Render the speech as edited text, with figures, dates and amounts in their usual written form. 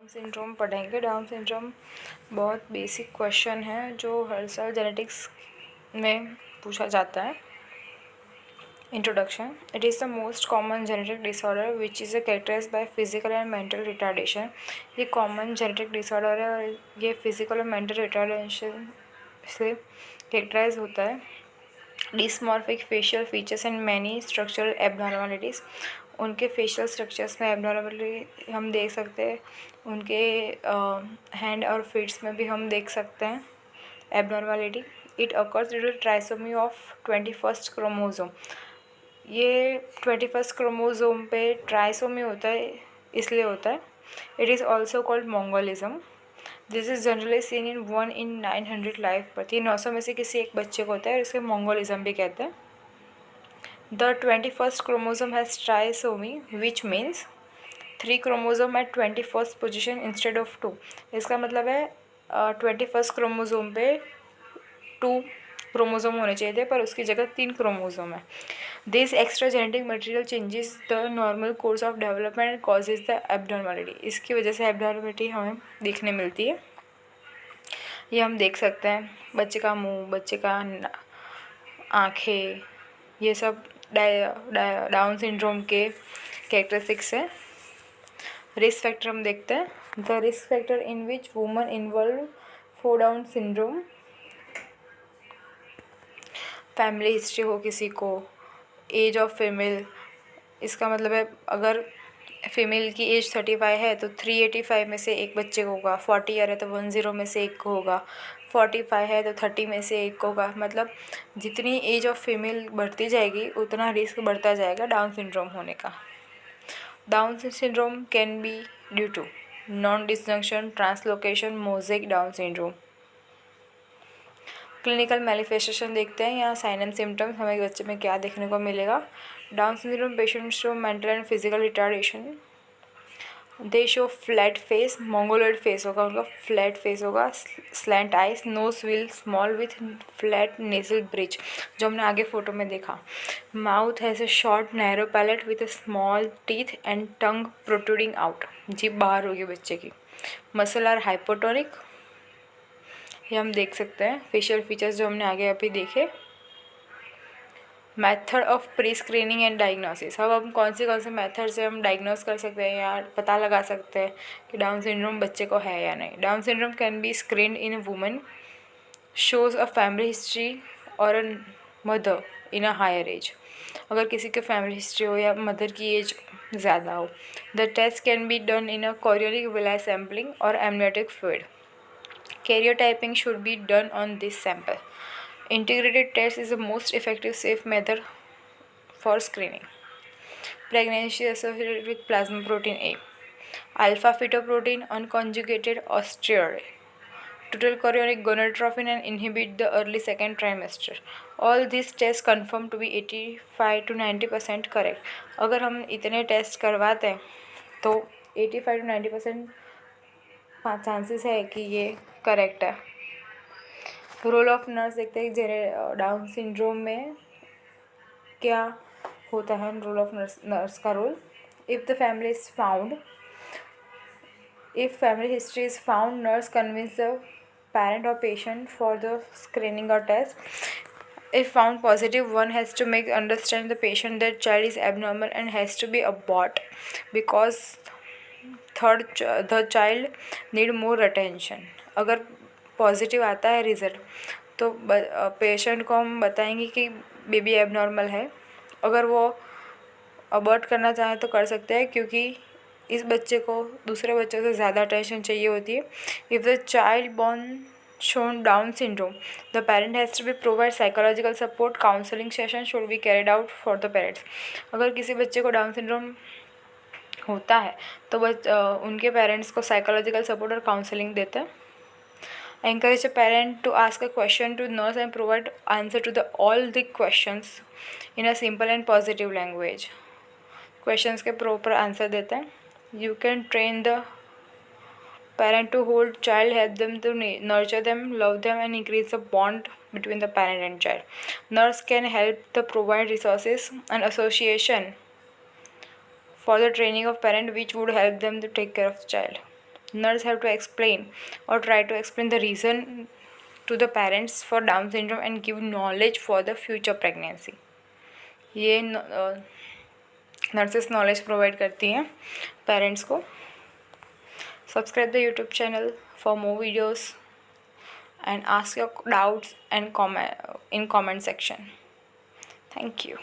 Syndrome पढ़ेंगे। Down syndrome बहुत basic question है जो हर साल जेनेटिक्स में पूछा जाता है। Introduction. It is the most common genetic disorder which is characterised by physical and mental retardation. ये कॉमन जेनेटिक डिसऑर्डर है और ये फिजिकल और मेंटल रिटार्डेशन से कैरेक्टराइज होता है। Dysmorphic facial features and many structural abnormalities. उनके फेशियल स्ट्रक्चर्स में एबनॉर्मलिटी हम देख सकते हैं। उनके हैंड और फीट्स में भी हम देख सकते हैं abnormality. It occurs due to trisomy of 21st chromosome. ये 21st क्रोमोसोम पे ट्राइसोमी होता है, इसलिए होता है। It is also called mongolism. This is generally seen in 1 in 900 life birth. ये 900 में से किसी एक बच्चे को होता है और इसे मोंगोलिज्म भी कहते हैं। The 21st chromosome has trisomy which means 3 chromosome at 21st position instead of 2। इसका मतलब है 21st क्रोमोसोम पे 2 क्रोमोसोम होने चाहिए थे पर उसकी जगह 3 क्रोमोसोम है। This extra genetic material changes the normal course of development and causes the abnormality. इसकी वजह से एबनॉर्मलिटी हमें देखने मिलती है। ये हम देख सकते हैं बच्चे का मुंह, बच्चे का आँखें, ये सब डाउन सिंड्रोम के कैरेक्टरिस्टिक्स है। रिस्क फैक्टर हम देखते हैं। The risk factor in which woman involve for down syndrome. Family history हो किसी को, एज ऑफ फीमेल, इसका मतलब है अगर फीमेल की एज 35 है तो 385 में से एक बच्चे को होगा। 40 ईयर है तो 10 में से एक को होगा। 45 है तो 30 में से एक को होगा। मतलब जितनी एज ऑफ फीमेल बढ़ती जाएगी उतना रिस्क बढ़ता जाएगा डाउन सिंड्रोम होने का। Down syndrome can be due to non disjunction, translocation, mosaic Down syndrome. Clinical manifestation देखते हैं। यहाँ साइन एंड सिम्टम्स हमें बच्चे में क्या देखने को मिलेगा। Down syndrome patient show mental and physical retardation. They show flat face, mongoloid face होगा उनका, फ्लैट फेस होगा, slant eyes, nose will small with flat nasal bridge जो हमने आगे फोटो में देखा। Mouth has a short narrow palate with a small teeth and tongue protruding out. जीभ बाहर होगी बच्चे की। मसल आर हाइपोटोनिक, ये हम देख सकते हैं। फेशियल फीचर्स जो हमने आगे अभी देखे। Method of pre screening and diagnosis. अब हम कौन से मेथड से हम डायग्नोस कर सकते हैं या पता लगा सकते हैं कि डाउन सिंड्रोम बच्चे को है या नहीं। Down syndrome can be screened in a woman, shows a family history और a mother in a higher age. अगर किसी के फैमिली हिस्ट्री हो या मदर की एज ज़्यादा हो। The test can be done in a chorionic villi sampling और amniotic fluid. Karyotyping should be done on this sample. Integrated test is the most effective safe method for screening. Pregnancy associated with plasma protein A, alpha fetoprotein, unconjugated osteroid, total chorionic gonadotropin and inhibit the early second trimester. All these tests confirm to be 85 to 90% correct. अगर हम इतने test करवाते हैं तो 85 to 90% chances है कि ये correct है। रोल ऑफ नर्स देखते हैं डाउन सिंड्रोम में क्या होता है। रोल ऑफ नर्स का role. If the family is found, if family history is found, nurse convince the parent or patient for the screening or test. If found positive, one has to make understand the patient that child is abnormal and has to be abort because the child need more attention. अगर positive आता है result तो patient को हम बताएंगे कि baby abnormal है। अगर वो अबॉर्ट करना चाहें तो कर सकते हैं क्योंकि इस बच्चे को दूसरे बच्चों से ज़्यादा अटेंशन चाहिए होती है। If the child born shown Down syndrome, the parent has to be provide psychological support. Counseling session should be carried out for the parents. अगर किसी बच्चे को डाउन सिंड्रोम होता है तो उनके पेरेंट्स को साइकोलॉजिकल सपोर्ट और काउंसलिंग देते हैं। Encourage a parent to ask a question to nurse and provide answer to all the questions in a simple and positive language. Questions के proper आंसर देते हैं। You can train the parent to hold child, help them to nurture them, love them and increase the bond between the parent and child. Nurse can help to provide resources and association for the training of parent which would help them to take care of the child. nurse have to explain or try to explain the reason to the parents for Down syndrome and give knowledge for the future pregnancy. ये nurses knowledge provide करती हैं parents को. Subscribe the YouTube channel for more videos and ask your doubts and comment in comment section. Thank you.